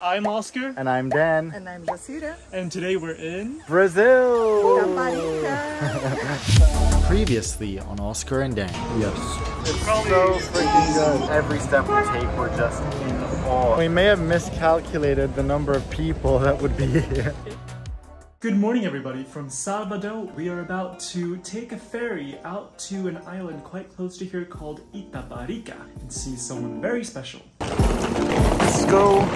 I'm Oskar. And I'm Dan. And I'm Jacinta. And today we're in Brazil! Itaparica. Previously on Oskar and Dan. Yes. It's so freaking good. Every step we take, we're just in awe. We may have miscalculated the number of people that would be here. Good morning, everybody. From Salvador, we are about to take a ferry out to an island quite close to here called Itaparica and see someone very special. Let's go.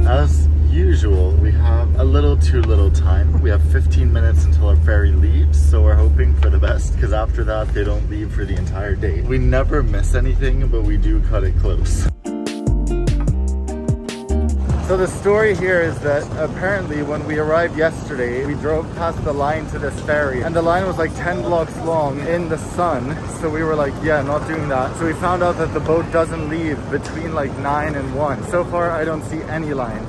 As usual, we have a little too little time. We have 15 minutes until our ferry leaves, so we're hoping for the best because after that, they don't leave for the entire day. We never miss anything, but we do cut it close. So the story here is that apparently when we arrived yesterday, we drove past the line to this ferry and the line was like 10 blocks long in the sun. So we were like, yeah, not doing that. So we found out that the boat doesn't leave between like 9 and 1. So far, I don't see any line.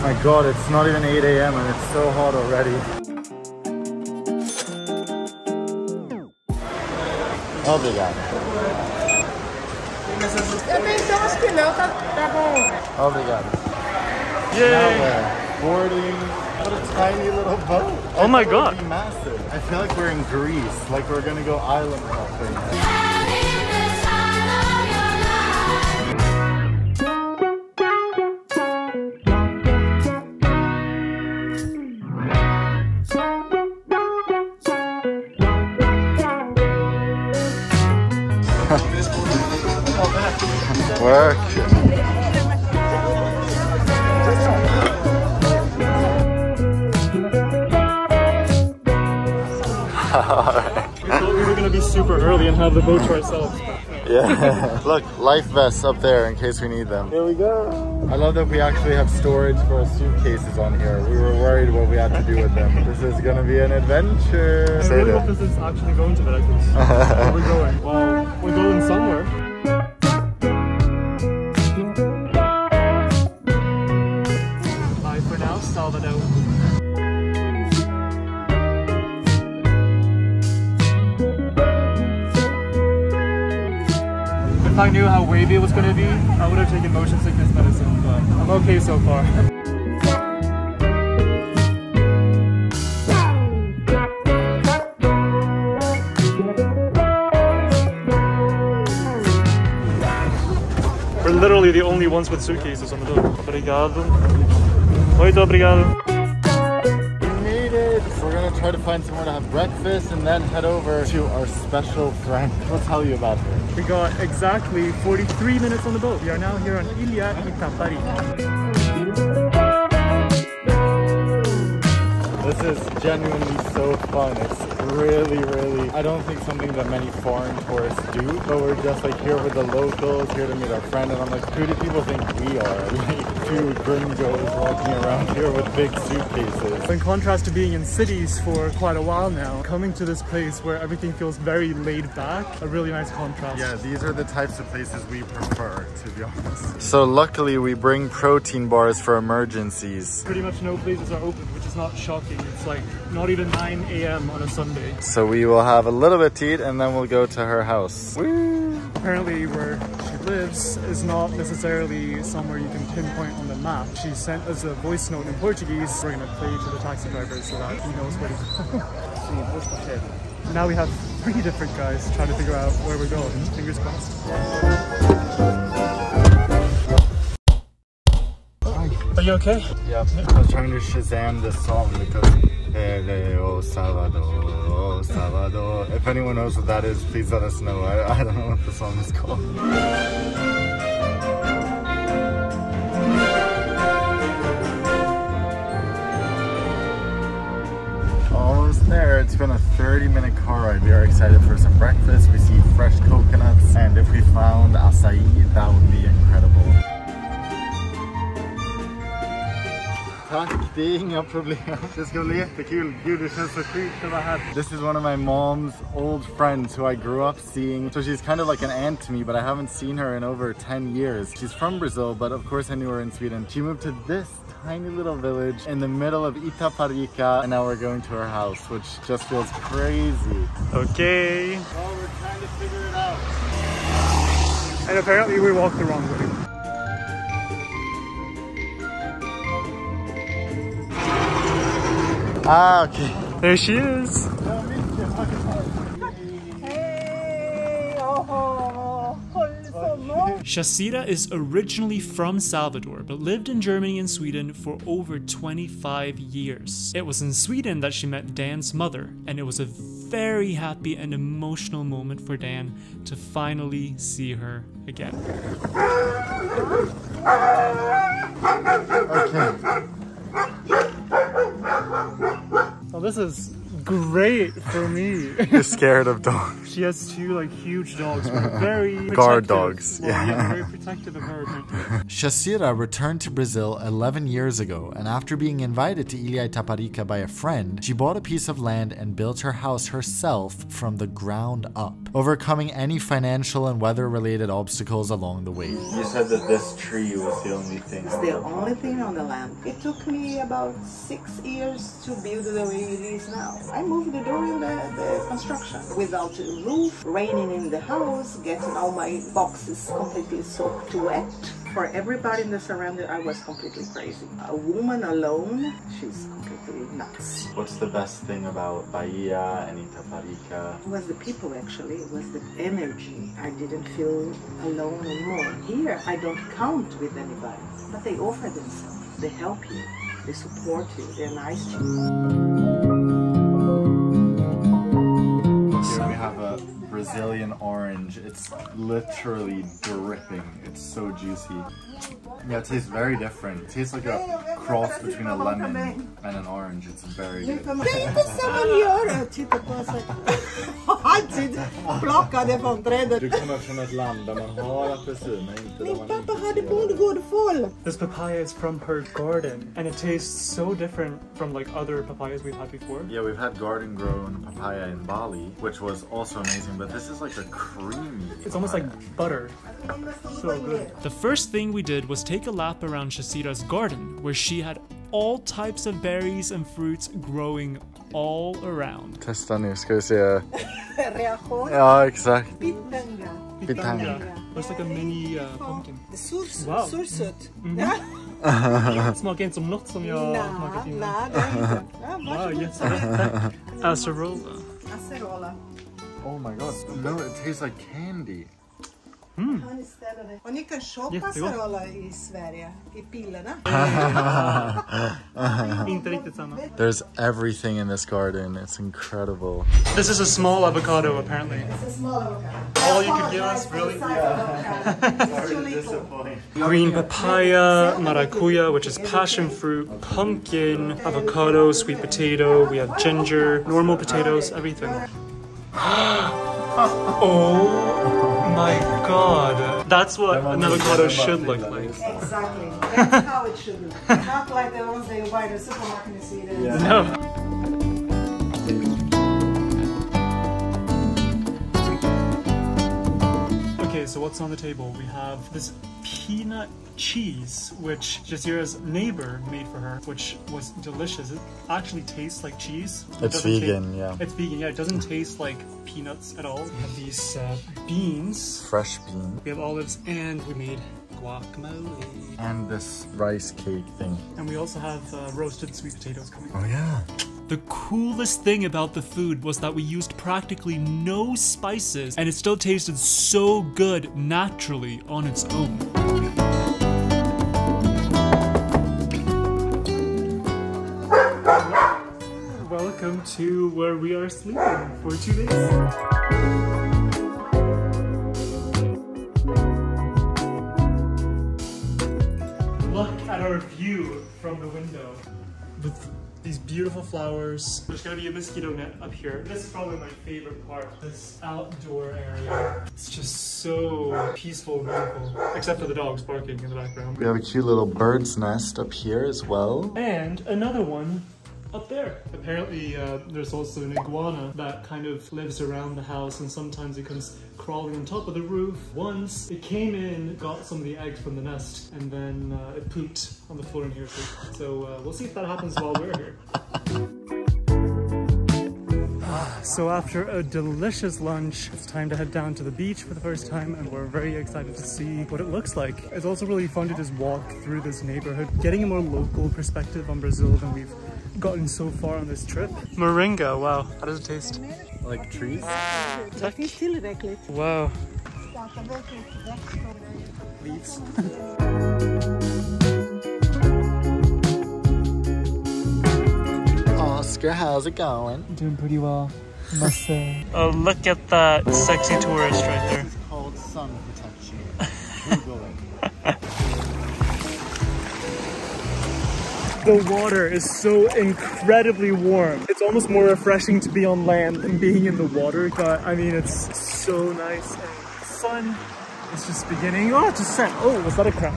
My God, it's not even 8 a.m. and it's so hot already. Obrigado. Obrigado. Yay! Now we're boarding. What a tiny little boat. Oh my God. It would be massive. I feel like we're in Greece, like we're gonna go island hopping. Work. We thought we were gonna be super early and have the boat to ourselves. Yeah. Look, life vests up there in case we need them. Here we go. I love that we actually have storage for our suitcases on here. We were worried what we had to do with them. This is gonna be an adventure. I really hope this is actually going to Veracruz. Where are we going? Well, we're going somewhere. Bye for now, Salvador. If I knew how wavy it was going to be, I would have taken motion sickness medicine, but I'm okay so far. We're literally the only ones with suitcases on the boat. Obrigado. Muito obrigado. We made it. We're gonna try to find somewhere to have breakfast and then head over to our special friend. We'll tell you about her. We got exactly 43 minutes on the boat. We are now here on Ilha Itaparica. This is genuinely so fun. It's really, I don't think something that many foreign tourists do, but we're just like here with the locals, here to meet our friend, and I'm like, who do people think we are? Like two gringos walking around here with big suitcases. In contrast to being in cities for quite a while now, coming to this place where everything feels very laid back, a really nice contrast. Yeah, these are the types of places we prefer, to be honest. So luckily we bring protein bars for emergencies. Pretty much no places are open, which is not shocking. It's like not even 9 a.m. on a Sunday. So we will have a little bit to eat and then we'll go to her house. Woo! Apparently where she lives is not necessarily somewhere you can pinpoint on the map. She sent us a voice note in Portuguese. We're gonna play to the taxi driver so that he knows where to go. Now we have 3 different guys trying to figure out where we're going. Fingers crossed. Are you okay? Yeah, I was trying to Shazam this song because oh Salvador, oh Salvador. If anyone knows what that is, please let us know. I don't know what the song is called. Almost there. It's been a 30-minute car ride. We are excited for some breakfast. We see fresh coconuts, and if we found acai, that would be incredible. Tack, det är inga problem. Det ska bli jättekul. Gud, det känns så sjukt att vara här. This is one of my mom's old friends who I grew up seeing. So she's kind of like an aunt to me, but I haven't seen her in over 10 years. She's from Brazil, but of course I knew her in Sweden. She moved to this tiny little village in the middle of Itaparica, and now we're going to her house, which just feels crazy. Okay. Well, we're trying to figure it out. And apparently we walked the wrong way. Ah, okay. There she is. Shasira is originally from Salvador, but lived in Germany and Sweden for over 25 years. It was in Sweden that she met Dan's mother, and it was a very happy and emotional moment for Dan to finally see her again. Okay. Well, this is great for me. You're scared of dogs. She has two like huge dogs, very guard dogs. Well, yeah, very protective of her. Shasira returned to Brazil 11 years ago, and after being invited to Ilha Itaparica by a friend, she bought a piece of land and built her house herself from the ground up, overcoming any financial and weather-related obstacles along the way. You said that this tree was the only thing. It's the only thing on the land. It took me about 6 years to build the way it is now. I moved during the construction without a roof, raining in the house, getting all my boxes completely soaked wet. For everybody in the surrounding, I was completely crazy. A woman alone, she's completely nuts. What's the best thing about Bahia and Itaparica? It was the people actually, it was the energy. I didn't feel alone anymore. Here, I don't count with anybody, but they offer themselves. They help you, they support you, they're nice to you. Here we have a Brazilian orange. It's literally dripping. It's so juicy. Yeah, it tastes very different. It tastes like a cross between a lemon and an orange. It's very good. Du kommer från ett land där man har apelsiner, inte där man Pappa hade bondgård full. This papaya is from her garden, and it tastes so different from like other papayas we've had before. Yeah, we've had garden grown papaya in Bali, which was also amazing, but this is like a creamy It's almost like butter. So good. The first thing we did was take a lap around Shasira's garden, where she had all types of berries and fruits growing all around. Testa nu, ska vi se. Reaktion. Ja, exakt. Pitanga. Pitanga. Looks like a mini pumpkin. Wow. Sursut. Det smakar inte som något som jag smakat innan. Nej, det är inte. Wow, jättelätt. Acerola. Acerola. Oh my god. No, it tastes like candy. Och ni kan shoppa acerola i Sverige, i pillerna. Inte riktigt samma. There's everything in this garden. It's incredible. This is a small avocado, apparently. It's a small avocado. All you could give us, really? Yeah. Green papaya, maracuya, which is passion fruit, pumpkin, avocado, sweet potato, we have ginger, normal potatoes, everything. Oh my god. That's what an avocado should look like. Exactly. That's how it should look. Not like the ones they buy in the supermarket and see it. Yeah. No. Okay, so what's on the table? We have this peanut cheese, which Shasira's neighbor made for her, which was delicious. It actually tastes like cheese. It's vegan, yeah. It's vegan, yeah. It doesn't taste like peanuts at all. We have these beans. Fresh bean. We have olives, and we made guacamole. And this rice cake thing. And we also have roasted sweet potatoes coming. Oh yeah. The coolest thing about the food was that we used practically no spices, and it still tasted so good naturally on its own. Welcome to where we are sleeping for 2 days. Look at our view from the window. These beautiful flowers. There's gonna be a mosquito net up here. This is probably my favorite part, this outdoor area. It's just so peaceful and beautiful, except for the dogs barking in the background. We have a cute little bird's nest up here as well. And another one up there. Apparently there's also an iguana that kind of lives around the house, and sometimes it comes crawling on top of the roof. Once it came in, got some of the eggs from the nest, and then it pooped on the floor in here too. So we'll see if that happens while we're here. So after a delicious lunch, it's time to head down to the beach for the first time, and we're very excited to see what it looks like. It's also really fun to just walk through this neighborhood, getting a more local perspective on Brazil than we've gotten so far on this trip. Moringa, wow. How does it taste? Like trees? Wow. Leaves. Oscar, how's it going? Doing pretty well, I must say. Oh, look at that sexy tourist right there. It's called sun protection. Google it. The water is so incredibly warm. It's almost more refreshing to be on land than being in the water. But I mean, it's so nice. And the sun is just beginning. Oh, it just set. Oh, was that a crab?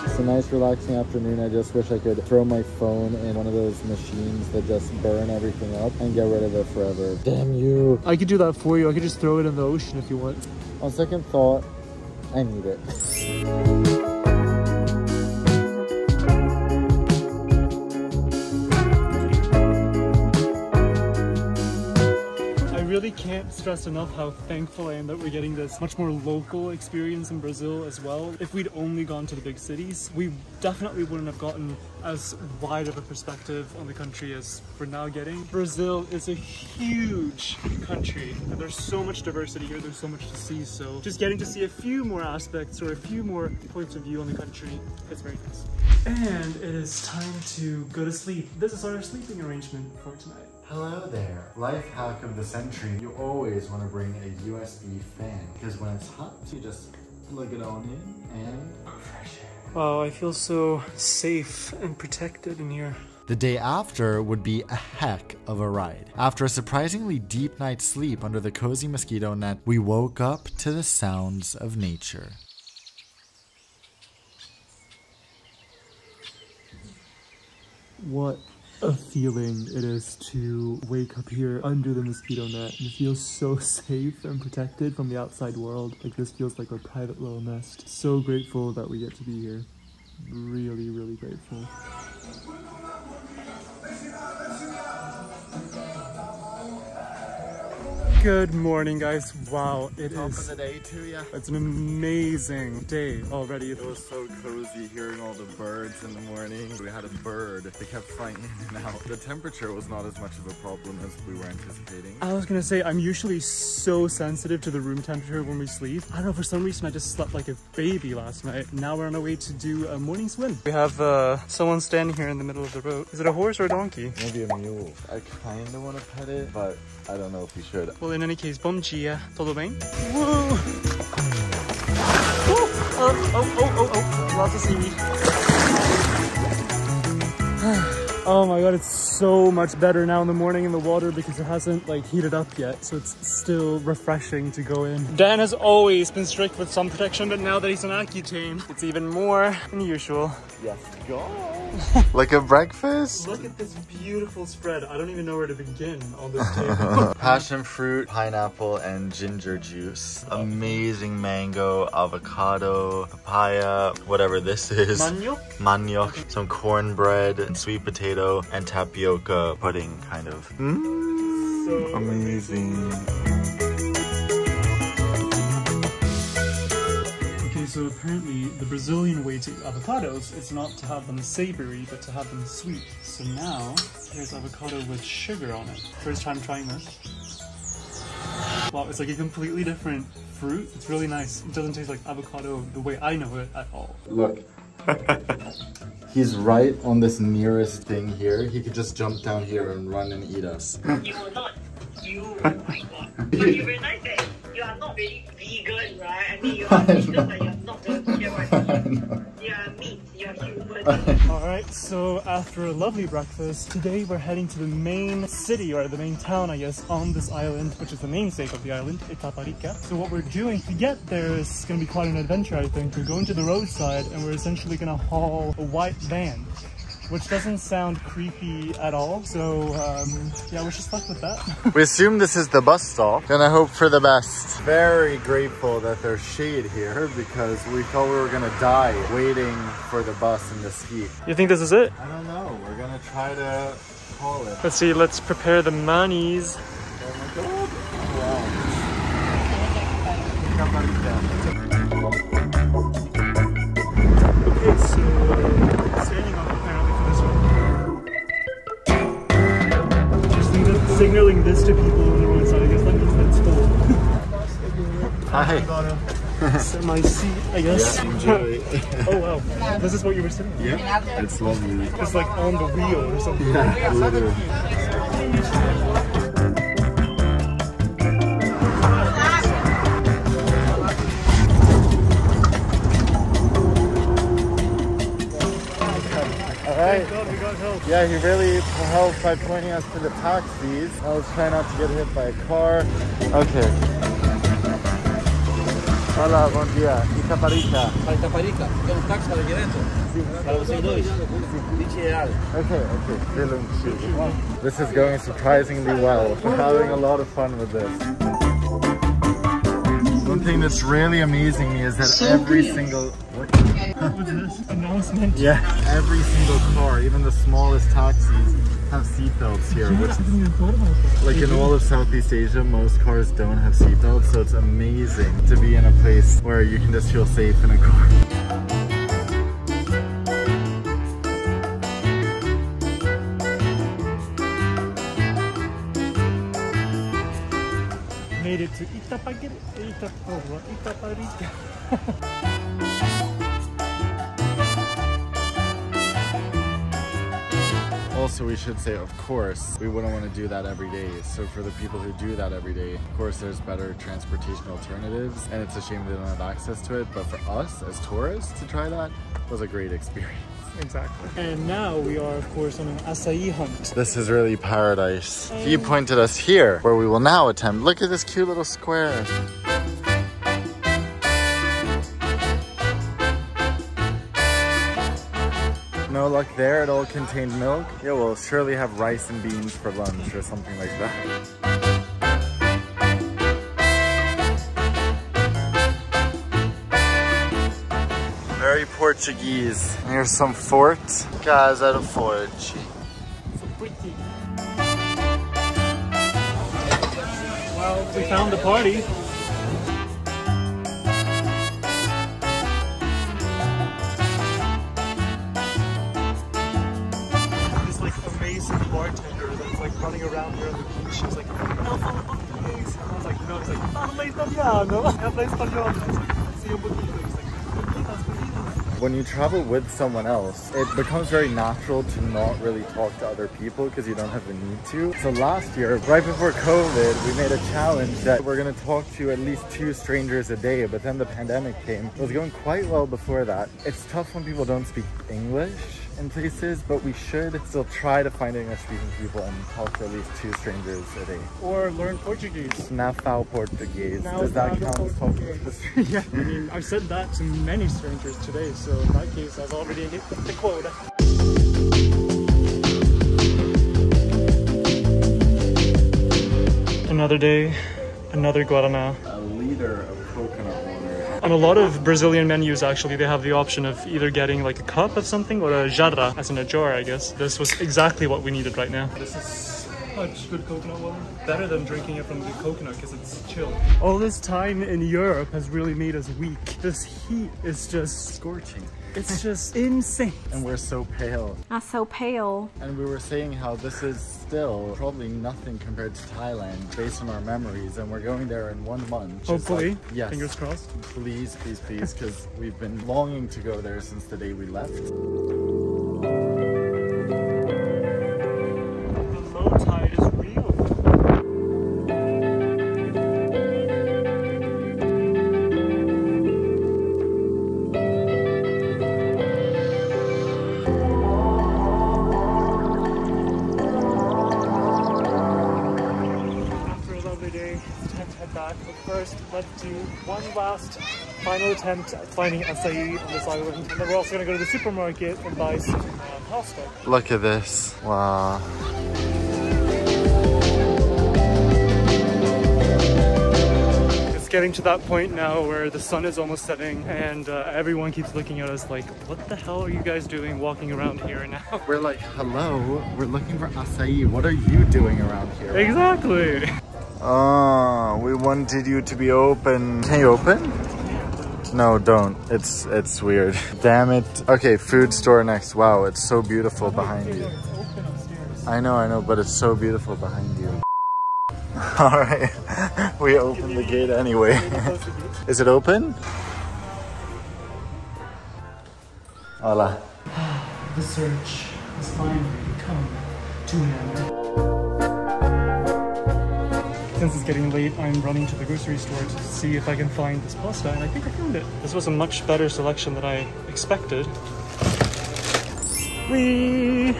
It's a nice relaxing afternoon. I just wish I could throw my phone in one of those machines that just burn everything up and get rid of it forever. Damn you. I could do that for you. I could just throw it in the ocean if you want. On second thought, I need it. I really can't stress enough how thankful I am that we're getting this much more local experience in Brazil as well. If we'd only gone to the big cities, we definitely wouldn't have gotten as wide of a perspective on the country as we're now getting. Brazil is a huge country, and there's so much diversity here, there's so much to see, so just getting to see a few more aspects or a few more points of view on the country is very nice. And it is time to go to sleep. This is our sleeping arrangement for tonight. Hello there. Life hack of the century. You always want to bring a USB fan because when it's hot, you just plug it on in and fresh air. Wow, I feel so safe and protected in here. The day after would be a heck of a ride. After a surprisingly deep night's sleep under the cozy mosquito net, we woke up to the sounds of nature. What a feeling it is to wake up here under the mosquito net and feel so safe and protected from the outside world. Like, this feels like our private little nest. So grateful that we get to be here. Really, really grateful. Good morning, guys. Wow, it Top is. of the day to ya. It's an amazing day already. It was so cozy hearing all the birds in the morning. We had a bird. They kept flying in and out. The temperature was not as much of a problem as we were anticipating. I was gonna say, I'm usually so sensitive to the room temperature when we sleep. I don't know, for some reason I just slept like a baby last night. Now we're on our way to do a morning swim. We have someone standing here in the middle of the road. Is it a horse or a donkey? Maybe a mule. I kind of want to pet it, but I don't know if we should. Well, in any case, bom dia. Tudo bem? Whoa! Oh, lots of seaweed. Oh my god, it's so much better now in the morning in the water because it hasn't like heated up yet, so it's still refreshing to go in. Dan has always been strict with sun protection, but now that he's on Accutane, it's even more than usual. Yes, go! Like a breakfast? Look at this beautiful spread. I don't even know where to begin on this table. Passion fruit, pineapple, and ginger juice. Amazing mango, avocado, papaya, whatever this is. Manioc? Manioc. Some cornbread, and sweet potato, and tapioca pudding, kind of. So amazing. So apparently the Brazilian way to eat avocados is not to have them savory, but to have them sweet. So now, here's avocado with sugar on it. First time trying this. Wow, it's like a completely different fruit. It's really nice. It doesn't taste like avocado the way I know it at all. Look. He's right on this nearest thing here. He could just jump down here and run and eat us. You will not. You, oh my god. But you're very nice, eh? you are not very vegan, right? I mean, you are vegan, but you're not going to care what you are meat, you're human. Alright, so after a lovely breakfast, today we're heading to the main city, or the main town, I guess, on this island, which is the namesake of the island, Itaparica. So what we're doing to get there is going to be quite an adventure, I think. We're going to the roadside and we're essentially going to haul a white van, which doesn't sound creepy at all. So yeah, we're just stuck with that. We assume this is the bus stop, and I hope for the best. Very grateful that there's shade here because we thought we were gonna die waiting for the bus in this heat. You think this is it? I don't know. We're gonna try to call it. Let's see, let's prepare the manies. Oh my god. Wow. Okay, so standing up apparently for this one. Just signaling this to people on the roadside. I guess that means that it's full. Hi. Set my seat, I guess. Yeah, enjoy. Oh wow, this is what you were sitting on? Yeah, it's lovely. It's like on the wheel or something. Yeah, literally. Alright. We got help. Yeah, he really helped by pointing us to the taxis. I was trying not to get hit by a car. Okay. Hola, bom dia. Itaparica. Itaparica, quer táxi para aqui dentro? Sim. Para vocês dois? 20 reais. Okay. This is going surprisingly well. We're having a lot of fun with this. One thing that's really amazing me is that every single... What's this? Announcement? Yeah, every single car, even the smallest taxis, have seatbelts here. Which, like in all of Southeast Asia, most cars don't have seatbelts, so it's amazing to be in a place where you can just feel safe in a car. Made it to Itaparica. Also, we should say, of course, we wouldn't want to do that every day. So for the people who do that every day, of course, there's better transportation alternatives, and it's a shame they don't have access to it. But for us, as tourists, to try that was a great experience. Exactly. And now we are, of course, on an acai hunt. This is really paradise. He pointed us here, where we will now attempt. Look at this cute little square. No luck there, it all contained milk. Yeah, we'll surely have rice and beans for lunch or something like that. Very Portuguese. Here's some fort. Casa do Forte. So pretty. Well, we found the party. Bartender that's like running around here on the beach. She's like, no, fala português. I was like, no, he's like, fala italiano. Habla español. I was like, sí, un poquito. He's like, "Portuguesas, portuguesas." When you travel with someone else, it becomes very natural to not really talk to other people because you don't have the need to. So last year, right before COVID, we made a challenge that we're going to talk to at least 2 strangers a day, but then the pandemic came. It was going quite well before that. It's tough when people don't speak English in places, but we should still try to find English-speaking people and talk to at least 2 strangers a day. Or learn Portuguese. Na falo português. Now Does that count as talking to the stranger? Yeah, I mean, I've said that to many strangers today, so in that case, I've already hit the quota. Another day, another Guaraná. A liter of coconut water. On a lot of Brazilian menus, actually, they have the option of either getting like a cup of something or a jarra, as in a jar, I guess. This was exactly what we needed right now. This is such good coconut water. Better than drinking it from the coconut because it's chilled. All this time in Europe has really made us weak. This heat is just Scorching. It's just insane. And we're so pale. Not so pale. And we were saying how this is still probably nothing compared to Thailand based on our memories, and we're going there in 1 month. Hopefully. Like, yes. Fingers crossed. Please, please, please, because we've been longing to go there since the day we left. The low tide is real. first, let's do one last final attempt at finding acai on this island. And then we're also going to go to the supermarket and buy some pasta. Look at this. Wow. It's getting to that point now where the sun is almost setting and everyone keeps looking at us like, what the hell are you guys doing walking around here now? We're like, hello, we're looking for acai. What are you doing around here? Exactly. Oh, we wanted you to be open. Can you open? No, don't. It's weird. Damn it. Okay, food store next. Wow, it's so beautiful behind you. I know, but it's so beautiful behind you. All right, we opened the gate anyway. Is it open? Hola. The search has finally come to an end. Since it's getting late, I'm running to the grocery store to see if I can find this pasta, and I think I found it. This was a much better selection than I expected. Whee!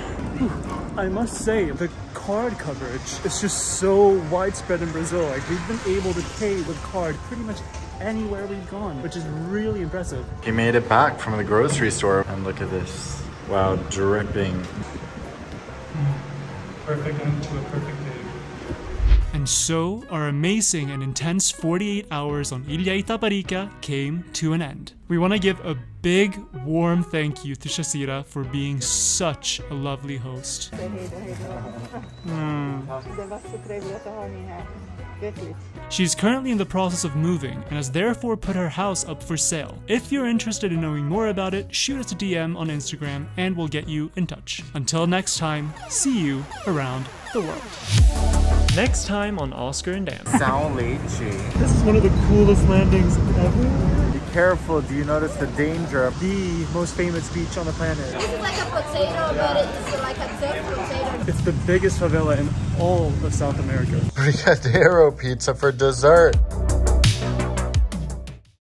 I must say, the card coverage is just so widespread in Brazil. Like, we've been able to pay with card pretty much anywhere we've gone, which is really impressive. He made it back from the grocery store, and look at this. Wow, dripping. Perfect end to a perfect day. And so, our amazing and intense 48 hours on Ilha Itaparica came to an end. We want to give a big, warm thank you to Shasira for being such a lovely host. She's currently in the process of moving and has therefore put her house up for sale. If you're interested in knowing more about it, shoot us a DM on Instagram and we'll get you in touch. Until next time, see you around the world. Next time on Oskar and Dan. São Leite. This is one of the coolest landings ever. Be careful, do you notice the danger of The most famous beach on the planet. This is like a potato, but it's like a tough potato. It's the biggest favela in all of South America. Brigadeiro pizza for dessert?